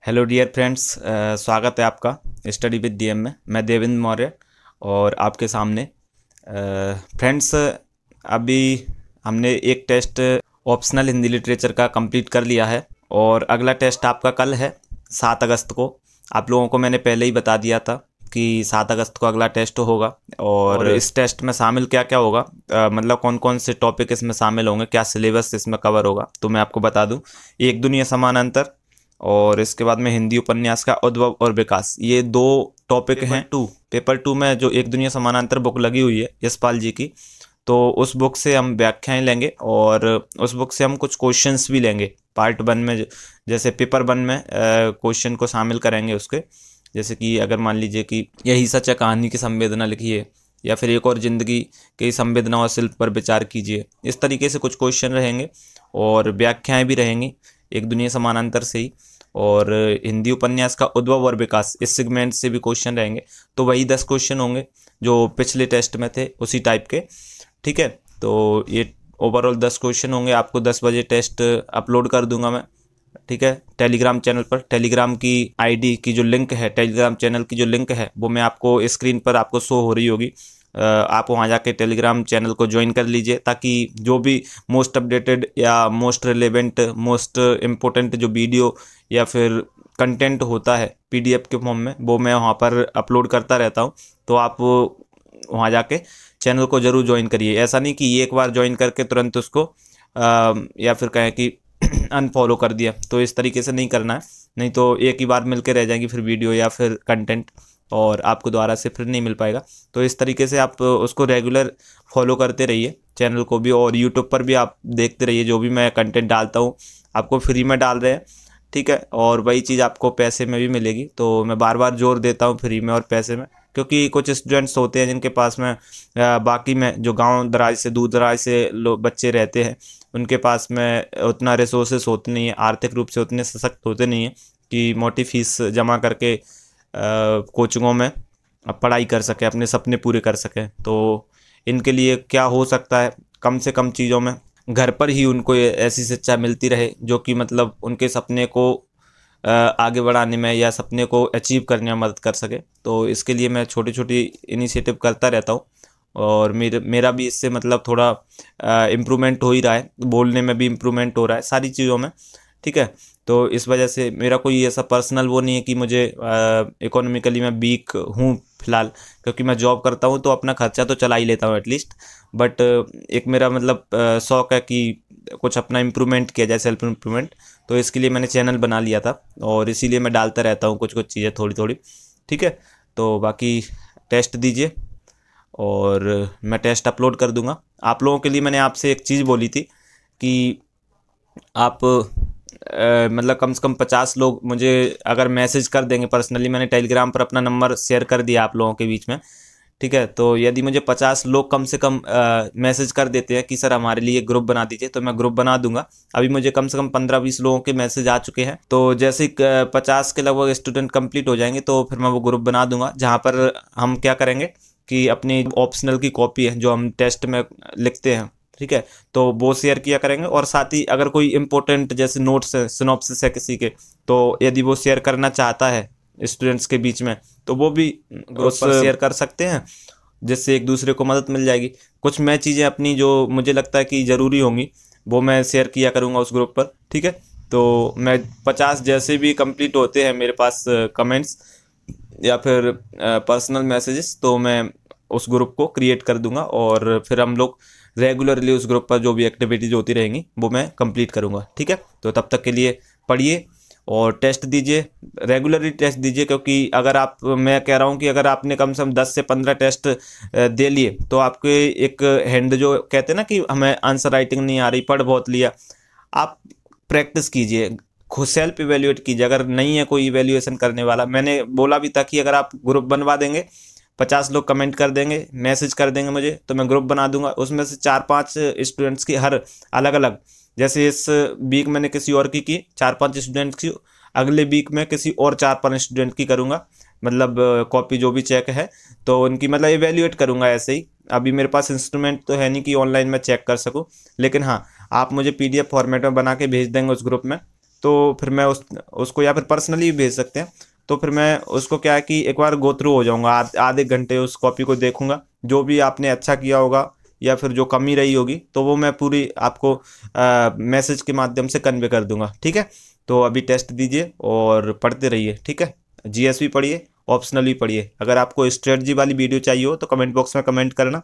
Hello dear friends, स्वागत है आपका स्टडी विद डीएम में। मैं देवेंद्र मौर्य और आपके सामने फ्रेंड्स अभी हमने एक टेस्ट ऑप्शनल हिंदी लिटरेचर का कंप्लीट कर लिया है और अगला टेस्ट आपका कल है 7 अगस्त को। आप लोगों को मैंने पहले ही बता दिया था कि 7 अगस्त को अगला टेस्ट होगा और इस टेस्ट में शामिल क्या क्या होगा, मतलब कौन कौन से टॉपिक इसमें शामिल होंगे, क्या सिलेबस इसमें कवर होगा, तो मैं आपको बता दूं। एक दुनिया समानांतर और इसके बाद में हिंदी उपन्यास का उद्भव और विकास, ये दो टॉपिक हैं। पेपर टू में जो एक दुनिया समानांतर बुक लगी हुई है यशपाल जी की, तो उस बुक से हम व्याख्याएं लेंगे और उस बुक से हम कुछ क्वेश्चंस भी लेंगे। पार्ट 1 में जैसे पेपर 1 में क्वेश्चन को शामिल करेंगे उसके, जैसे कि अगर मान लीजिए कि यही सच है कहानी की संवेदना लिखिए, या फिर एक और जिंदगी की संवेदना और शिल्प पर विचार कीजिए। इस तरीके से कुछ क्वेश्चन रहेंगे और व्याख्याएं भी रहेंगी एक दुनिया समानांतर से ही। और हिंदी उपन्यास का उद्भव और विकास, इस सेगमेंट से भी क्वेश्चन रहेंगे। तो वही 10 क्वेश्चन होंगे जो पिछले टेस्ट में थे, उसी टाइप के। ठीक है, तो ये ओवरऑल 10 क्वेश्चन होंगे। आपको 10 बजे टेस्ट अपलोड कर दूंगा मैं, ठीक है, टेलीग्राम चैनल पर। टेलीग्राम की आईडी की जो लिंक है, टेलीग्राम चैनल की जो लिंक है, वो मैं आपको स्क्रीन पर आपको शो हो रही होगी। आप वहाँ जाके टेलीग्राम चैनल को ज्वाइन कर लीजिए, ताकि जो भी मोस्ट अपडेटेड या मोस्ट रिलेवेंट, मोस्ट इम्पोर्टेंट जो वीडियो या फिर कंटेंट होता है पीडीएफ के फॉर्म में, वो मैं वहाँ पर अपलोड करता रहता हूँ। तो आप वहाँ जाके चैनल को ज़रूर ज्वाइन करिए। ऐसा नहीं कि एक बार ज्वाइन करके तुरंत उसको या फिर कहें कि अनफॉलो कर दिया, तो इस तरीके से नहीं करना है। नहीं तो एक ही बार मिल के रह जाएंगी फिर वीडियो या फिर कंटेंट, और आपको दोबारा से फिर नहीं मिल पाएगा। तो इस तरीके से आप उसको रेगुलर फॉलो करते रहिए चैनल को भी, और यूट्यूब पर भी आप देखते रहिए। जो भी मैं कंटेंट डालता हूँ आपको फ्री में डाल रहे हैं, ठीक है, और वही चीज़ आपको पैसे में भी मिलेगी। तो मैं बार बार जोर देता हूँ फ्री में और पैसे में, क्योंकि कुछ स्टूडेंट्स होते हैं जिनके पास में बाकी में जो गांव दराज से, दूर दराज से बच्चे रहते हैं, उनके पास में उतना रिसोर्सेस होते नहीं है, आर्थिक रूप से उतने सशक्त होते नहीं हैं कि मोटी फीस जमा करके कोचिंगों में पढ़ाई कर सकें, अपने सपने पूरे कर सकें। तो इनके लिए क्या हो सकता है, कम से कम चीज़ों में घर पर ही उनको ऐसी शिक्षा मिलती रहे जो कि मतलब उनके सपने को आगे बढ़ाने में या सपने को अचीव करने में मदद कर सके। तो इसके लिए मैं छोटी छोटी इनिशिएटिव करता रहता हूँ, और मेरा भी इससे मतलब थोड़ा इम्प्रूवमेंट हो ही रहा है, बोलने में भी इम्प्रूवमेंट हो रहा है, सारी चीज़ों में। ठीक है, तो इस वजह से मेरा कोई ऐसा पर्सनल वो नहीं है कि मुझे इकोनॉमिकली मैं वीक हूँ फिलहाल, क्योंकि मैं जॉब करता हूँ तो अपना खर्चा तो चला ही लेता हूँ एटलीस्ट। बट एक मेरा मतलब शौक़ है कि कुछ अपना इम्प्रूवमेंट किया जाए, सेल्फ इम्प्रूवमेंट। तो इसके लिए मैंने चैनल बना लिया था और इसीलिए मैं डालता रहता हूँ कुछ कुछ चीज़ें थोड़ी थोड़ी। ठीक है, तो बाकी टेस्ट दीजिए और मैं टेस्ट अपलोड कर दूंगा। आप लोगों के लिए मैंने आपसे एक चीज़ बोली थी कि आप मतलब कम से कम 50 लोग मुझे अगर मैसेज कर देंगे पर्सनली, मैंने टेलीग्राम पर अपना नंबर शेयर कर दिया आप लोगों के बीच में, ठीक है। तो यदि मुझे 50 लोग कम से कम मैसेज कर देते हैं कि सर हमारे लिए ग्रुप बना दीजिए, तो मैं ग्रुप बना दूंगा। अभी मुझे कम से कम 15-20 लोगों के मैसेज आ चुके हैं। तो जैसे ही 50 के लगभग स्टूडेंट कंप्लीट हो जाएंगे तो फिर मैं वो ग्रुप बना दूंगा, जहाँ पर हम क्या करेंगे कि अपनी ऑप्शनल की कॉपी है जो हम टेस्ट में लिखते हैं, ठीक है, तो वो शेयर किया करेंगे। और साथ ही अगर कोई इंपॉर्टेंट जैसे नोट्स है, सिनॉप्सिस है किसी के, तो यदि वो शेयर करना चाहता है स्टूडेंट्स के बीच में, तो वो भी ग्रुप पर शेयर कर सकते हैं, जिससे एक दूसरे को मदद मिल जाएगी। कुछ मैं चीज़ें अपनी जो मुझे लगता है कि ज़रूरी होंगी वो मैं शेयर किया करूँगा उस ग्रुप पर, ठीक है। तो मैं 50 जैसे भी कंप्लीट होते हैं मेरे पास कमेंट्स या फिर पर्सनल मैसेजेस, तो मैं उस ग्रुप को क्रिएट कर दूंगा और फिर हम लोग रेगुलरली उस ग्रुप पर जो भी एक्टिविटीज होती रहेंगी वो मैं कंप्लीट करूंगा, ठीक है। तो तब तक के लिए पढ़िए और टेस्ट दीजिए, रेगुलरली टेस्ट दीजिए, क्योंकि अगर आप, मैं कह रहा हूँ कि अगर आपने कम से कम 10 से 15 टेस्ट दे लिए तो आपके एक हैंड, जो कहते हैं ना कि हमें आंसर राइटिंग नहीं आ रही, पढ़ बहुत लिया, आप प्रैक्टिस कीजिए, खुद सेल्फ इवेल्युएट कीजिए। अगर नहीं है कोई इवेल्युएशन करने वाला, मैंने बोला भी था कि अगर आप ग्रुप बनवा देंगे, 50 लोग कमेंट कर देंगे, मैसेज कर देंगे मुझे, तो मैं ग्रुप बना दूंगा। उसमें से 4-5 स्टूडेंट्स की हर अलग अलग, जैसे इस वीक मैंने किसी और की 4-5 स्टूडेंट्स की, अगले वीक में किसी और 4-5 स्टूडेंट की करूँगा, मतलब कॉपी जो भी चेक है तो उनकी मतलब इवेल्युएट करूँगा ऐसे ही। अभी मेरे पास इंस्ट्रूमेंट तो है नहीं कि ऑनलाइन मैं चेक कर सकूँ, लेकिन हाँ, आप मुझे PDF फॉर्मेट में बना के भेज देंगे उस ग्रुप में, तो फिर मैं उसको या फिर पर्सनली भी भेज सकते हैं। तो फिर मैं उसको क्या है कि एक बार गो थ्रू हो जाऊंगा, आधे घंटे उस कॉपी को देखूंगा, जो भी आपने अच्छा किया होगा या फिर जो कमी रही होगी तो वो मैं पूरी आपको मैसेज के माध्यम से कन्वे कर दूंगा। ठीक है, तो अभी टेस्ट दीजिए और पढ़ते रहिए। ठीक है, जीएस भी पढ़िए, ऑप्शनल भी पढ़िए। अगर आपको स्ट्रेटजी वाली वीडियो चाहिए हो तो कमेंट बॉक्स में कमेंट करना,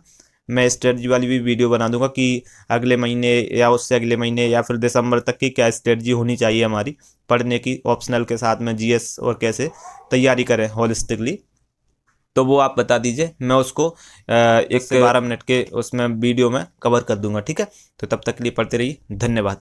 मैं स्ट्रेटजी वाली भी वीडियो बना दूंगा कि अगले महीने या उससे अगले महीने या फिर दिसंबर तक की क्या स्ट्रेटजी होनी चाहिए हमारी पढ़ने की ऑप्शनल के साथ में जीएस, और कैसे तैयारी करें होलिस्टिकली। तो वो आप बता दीजिए, मैं उसको 1 से 12 मिनट के उसमें वीडियो में कवर कर दूंगा। ठीक है, तो तब तक के लिए पढ़ते रहिए। धन्यवाद।